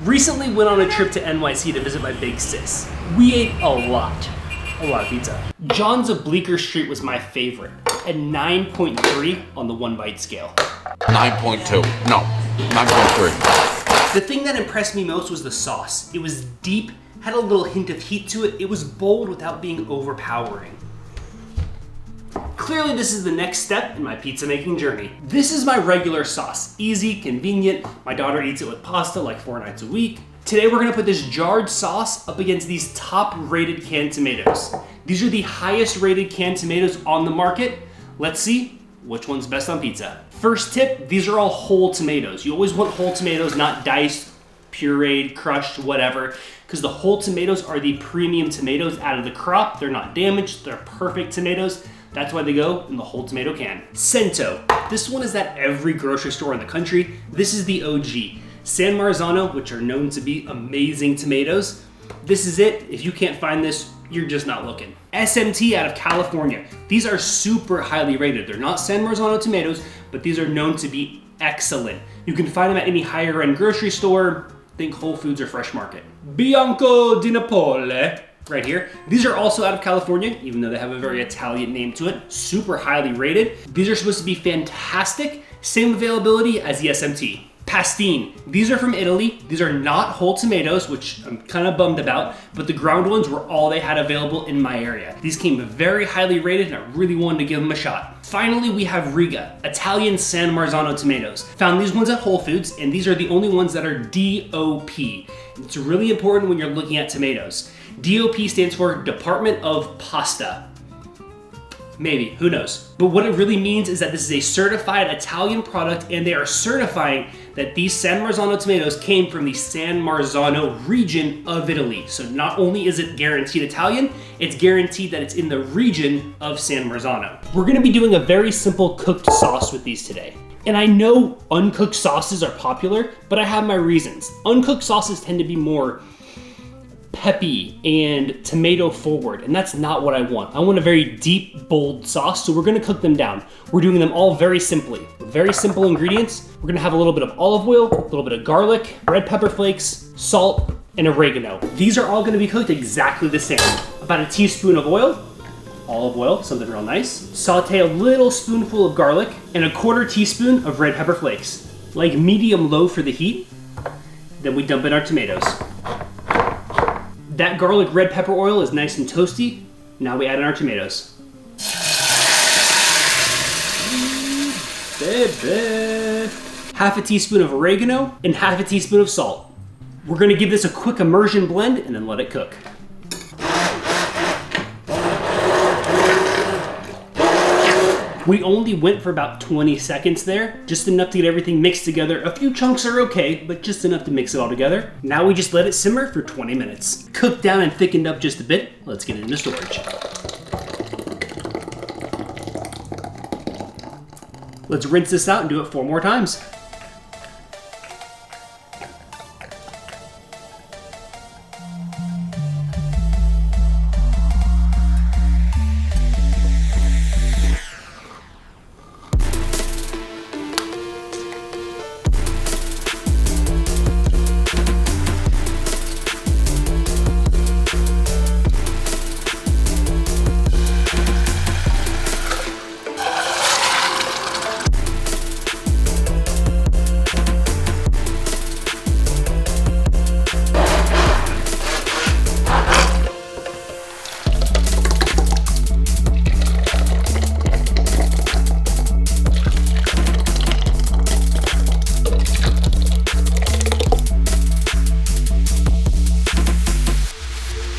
Recently went on a trip to NYC to visit my big sis. We ate a lot of pizza. John's of Bleecker Street was my favorite, at 9.3 on the 1 bite scale. 9.2, no, 9.3. The thing that impressed me most was the sauce. It was deep, had a little hint of heat to it. It was bold without being overpowering. Clearly this is the next step in my pizza making journey. This is my regular sauce. Easy, convenient. My daughter eats it with pasta like 4 nights a week. Today we're gonna put this jarred sauce up against these top rated canned tomatoes. These are the highest rated canned tomatoes on the market. Let's see which one's best on pizza. First tip, these are all whole tomatoes. You always want whole tomatoes, not diced, pureed, crushed, whatever, because the whole tomatoes are the premium tomatoes out of the crop. They're not damaged, they're perfect tomatoes. That's why they go in the whole tomato can. Cento. This one is at every grocery store in the country. This is the OG. San Marzano, which are known to be amazing tomatoes. This is it. If you can't find this, you're just not looking. SMT out of California. These are super highly rated. They're not San Marzano tomatoes, but these are known to be excellent. You can find them at any higher end grocery store. Think Whole Foods or Fresh Market. Bianco Dinapoli. Right here. These are also out of California, even though they have a very Italian name to it. Super highly rated. These are supposed to be fantastic. Same availability as the SMT. Pastene. These are from Italy. These are not whole tomatoes, which I'm kind of bummed about, but the ground ones were all they had available in my area. These came very highly rated and I really wanted to give them a shot. Finally, we have Rega, Italian San Marzano tomatoes. Found these ones at Whole Foods, and these are the only ones that are DOP. It's really important when you're looking at tomatoes. DOP stands for Department of Pasta. Maybe, who knows? But what it really means is that this is a certified Italian product, and they are certifying that these San Marzano tomatoes came from the San Marzano region of Italy. So not only is it guaranteed Italian, it's guaranteed that it's in the region of San Marzano. We're gonna be doing a very simple cooked sauce with these today. And I know uncooked sauces are popular, but I have my reasons. Uncooked sauces tend to be more peppy and tomato forward, and that's not what I want. I want a very deep, bold sauce, so we're gonna cook them down. We're doing them all very simply. Very simple ingredients. We're gonna have a little bit of olive oil, a little bit of garlic, red pepper flakes, salt, and oregano. These are all gonna be cooked exactly the same. About a teaspoon of oil, olive oil, something real nice. Saute a little spoonful of garlic, and a 1/4 teaspoon of red pepper flakes. Like medium-low for the heat, then we dump in our tomatoes. That garlic red pepper oil is nice and toasty. Now we add in our tomatoes. Baby. Half a teaspoon of oregano and half a teaspoon of salt. We're gonna give this a quick immersion blend and then let it cook. We only went for about 20 seconds there, just enough to get everything mixed together. A few chunks are okay, but just enough to mix it all together. Now we just let it simmer for 20 minutes. Cooked down and thickened up just a bit. Let's get it into storage. Let's rinse this out and do it 4 more times.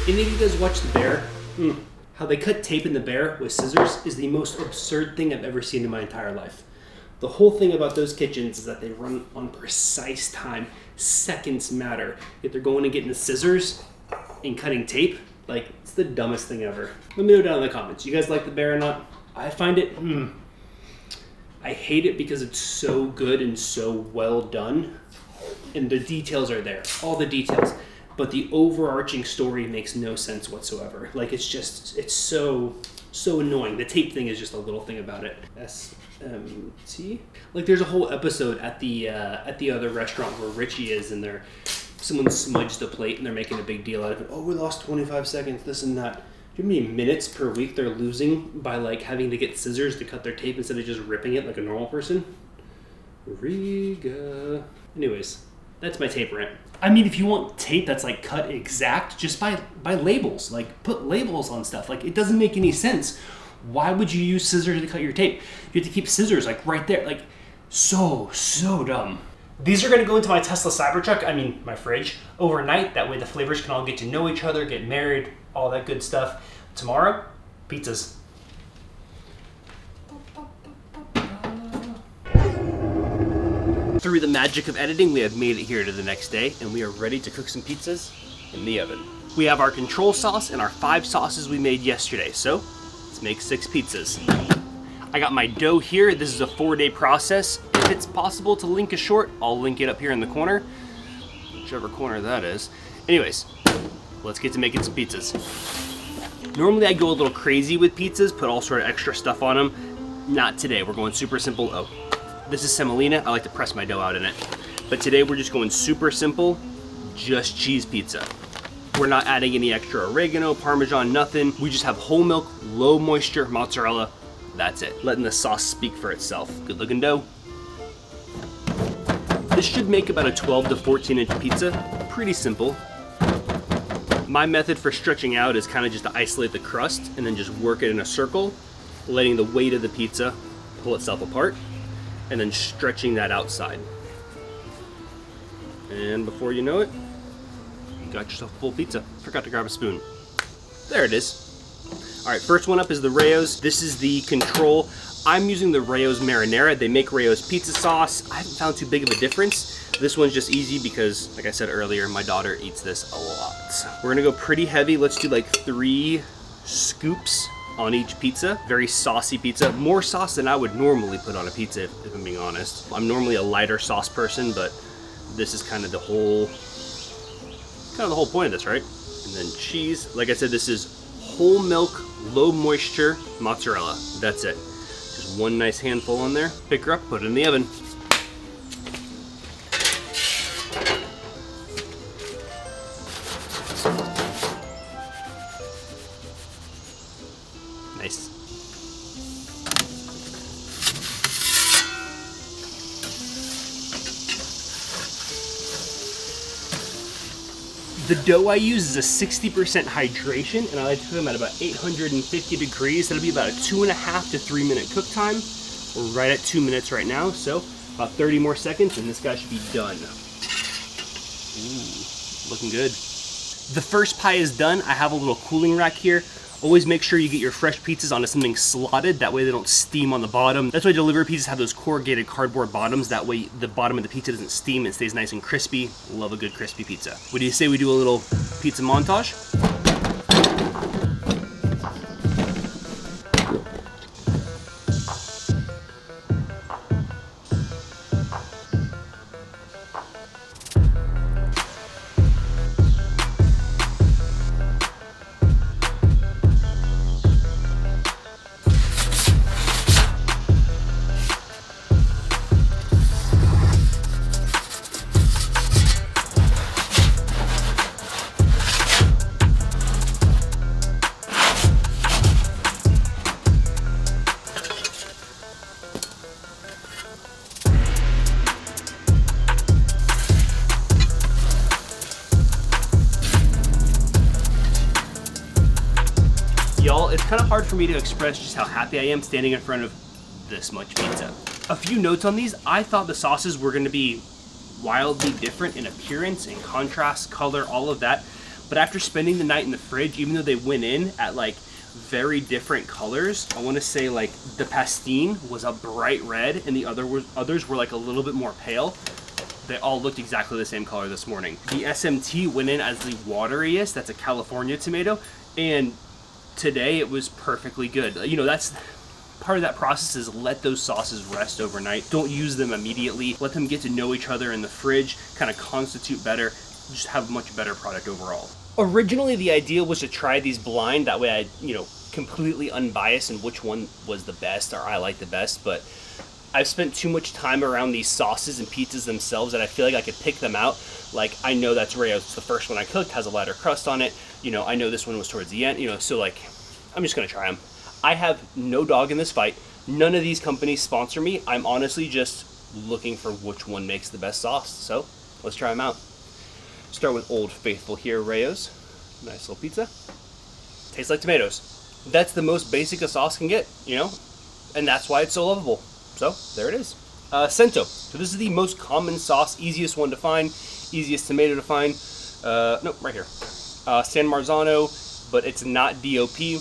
Any of you guys watch The Bear? How they cut tape in The Bear with scissors is the most absurd thing I've ever seen in my entire life. The whole thing about those kitchens is that they run on precise time. Seconds matter. If they're going and getting the scissors and cutting tape, like, it's the dumbest thing ever. Let me know down in the comments. You guys like The Bear or not? I find it, I hate it because it's so good and so well done. And the details are there, all the details. But the overarching story makes no sense whatsoever. Like, it's so annoying. The tape thing is just a little thing about it. SMT? Like, there's a whole episode at the other restaurant where Richie is, and they're someone smudged the plate and they're making a big deal out of it. Oh, we lost 25 seconds, this and that. Do you know how many minutes per week they're losing by like having to get scissors to cut their tape instead of just ripping it like a normal person? Rega. Anyways, that's my tape rant. I mean, if you want tape that's like cut exact, just buy labels. Like put labels on stuff. Like it doesn't make any sense. Why would you use scissors to cut your tape? You have to keep scissors like right there. Like so dumb. These are gonna go into my Tesla Cybertruck, I mean my fridge, overnight. That way the flavors can all get to know each other, get married, all that good stuff. Tomorrow, pizzas. Through the magic of editing, we have made it here to the next day, and we are ready to cook some pizzas in the oven. We have our control sauce and our 5 sauces we made yesterday, so let's make 6 pizzas. I got my dough here. This is a 4-day process. If it's possible to link a short, I'll link it up here in the corner, whichever corner that is. Anyways, let's get to making some pizzas. Normally I go a little crazy with pizzas, put all sort of extra stuff on them. Not today, we're going super simple. Oh, this is semolina. I like to press my dough out in it. But today we're just going super simple, just cheese pizza. We're not adding any extra oregano, Parmesan, nothing. We just have whole milk, low moisture mozzarella. That's it. Letting the sauce speak for itself. Good looking dough. This should make about a 12 to 14 inch pizza. Pretty simple. My method for stretching out is kind of just to isolate the crust and then just work it in a circle, letting the weight of the pizza pull itself apart, and then stretching that outside. And before you know it, you got yourself a full pizza. Forgot to grab a spoon. There it is. All right, first one up is the Rayo's. This is the control. I'm using the Rayo's marinara. They make Rayo's pizza sauce. I haven't found too big of a difference. This one's just easy because, like I said earlier, my daughter eats this a lot. We're gonna go pretty heavy. Let's do like 3 scoops on each pizza. Very saucy pizza. More sauce than I would normally put on a pizza, if I'm being honest. I'm normally a lighter sauce person, but this is kind of the whole point of this, right? And then cheese. Like I said, this is whole milk, low moisture mozzarella. That's it. Just one nice handful on there. Pick her up, put it in the oven. Nice. The dough I use is a 60% hydration, and I like to cook them at about 850 degrees. That'll be about a 2.5 to 3 minute cook time. We're right at 2 minutes right now, so about 30 more seconds, and this guy should be done. Ooh, looking good. The first pie is done. I have a little cooling rack here. Always make sure you get your fresh pizzas onto something slotted. That way they don't steam on the bottom. That's why delivery pizzas have those corrugated cardboard bottoms. That way the bottom of the pizza doesn't steam. It stays nice and crispy. Love a good crispy pizza. What do you say we do a little pizza montage? Y'all, it's kind of hard for me to express just how happy I am standing in front of this much pizza. A few notes on these. I thought the sauces were going to be wildly different in appearance and contrast, color, all of that. But after spending the night in the fridge, even though they went in at like very different colors, I want to say like the Pastene was a bright red and the others were like a little bit more pale. They all looked exactly the same color this morning. The SMT went in as the wateriest. That's a California tomato. And today it was perfectly good. You know, that's part of that process, is let those sauces rest overnight. Don't use them immediately. Let them get to know each other in the fridge, kind of constitute better, just have a much better product overall. Originally, the idea was to try these blind. That way I, completely unbiased in which one was the best or I like the best. But I've spent too much time around these sauces and pizzas themselves that I feel like I could pick them out. Like, I know that's Rayo's. It's the first one I cooked, has a lighter crust on it. You know, I know this one was towards the end, you know, so like, I'm just gonna try them. I have no dog in this fight. None of these companies sponsor me. I'm honestly just looking for which one makes the best sauce. So let's try them out. Start with Old Faithful here, Rayo's. Nice little pizza. Tastes like tomatoes. That's the most basic a sauce can get, you know, and that's why it's so lovable. So there it is. Cento. So this is the most common sauce, easiest one to find, easiest tomato to find. Nope, right here. San Marzano, but it's not DOP.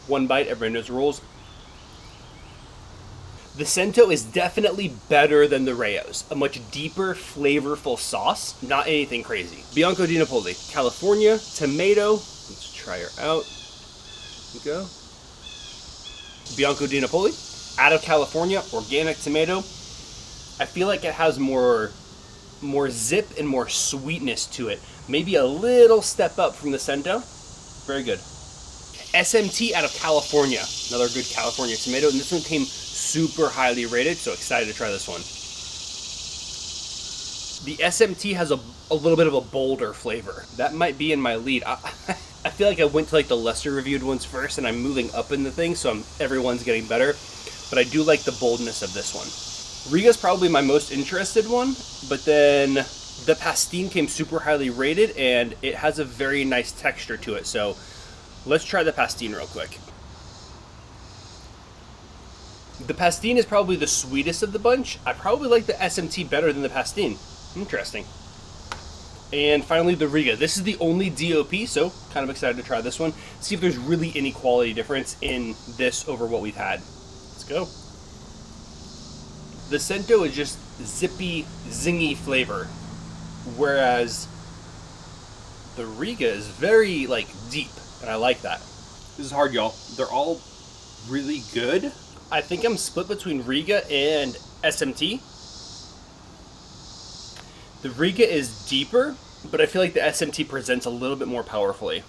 One bite, everybody knows the rules. The Cento is definitely better than the Rayo's. A much deeper, flavorful sauce. Not anything crazy. Bianco Dinapoli. California, tomato. Let's try her out. Here we go. Bianco Dinapoli. Out of California, organic tomato. I feel like it has more zip and more sweetness to it. Maybe a little step up from the Cento. Very good. SMT out of California. Another good California tomato. And this one came super highly rated, so excited to try this one. The SMT has a little bit of a bolder flavor. That might be in my lead. I feel like I went to like the lesser reviewed ones first, and I'm moving up in the thing, so everyone's getting better. But I do like the boldness of this one. Rega's probably my most interested one, but then the Pastene came super highly rated, and it has a very nice texture to it. So let's try the Pastene real quick. The Pastene is probably the sweetest of the bunch. I probably like the SMT better than the Pastene. Interesting. And finally, the Rega. This is the only DOP, so kind of excited to try this one. See if there's really any quality difference in this over what we've had. Let's go. The Cento is just zippy, zingy flavor, whereas the Rega is very, like, deep, and I like that. This is hard, y'all. They're all really good. I think I'm split between Rega and SMT. The Rega is deeper, but I feel like the SMT presents a little bit more powerfully.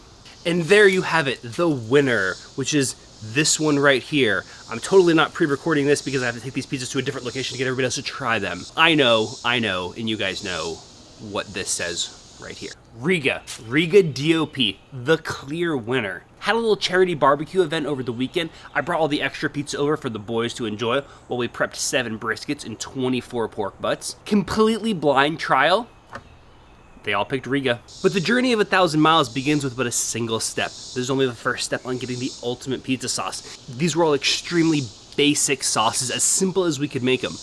And there you have it, the winner, which is this one right here. I'm totally not pre-recording this because I have to take these pizzas to a different location to get everybody else to try them. I know, and you guys know what this says right here. Rega DOP, the clear winner. Had a little charity barbecue event over the weekend. I brought all the extra pizza over for the boys to enjoy while we prepped 7 briskets and 24 pork butts. Completely blind trial. They all picked Rega. But the journey of 1,000 miles begins with but a single step. This is only the first step on getting the ultimate pizza sauce. These were all extremely basic sauces, as simple as we could make them.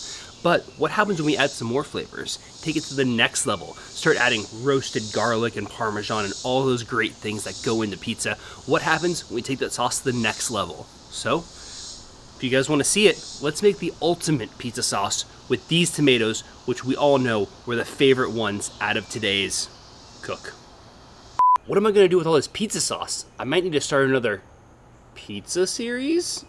But what happens when we add some more flavors? Take it to the next level. Start adding roasted garlic and Parmesan and all those great things that go into pizza. What happens when we take that sauce to the next level? So, if you guys want to see it, let's make the ultimate pizza sauce with these tomatoes, which we all know were the favorite ones out of today's cook. What am I going to do with all this pizza sauce? I might need to start another pizza series?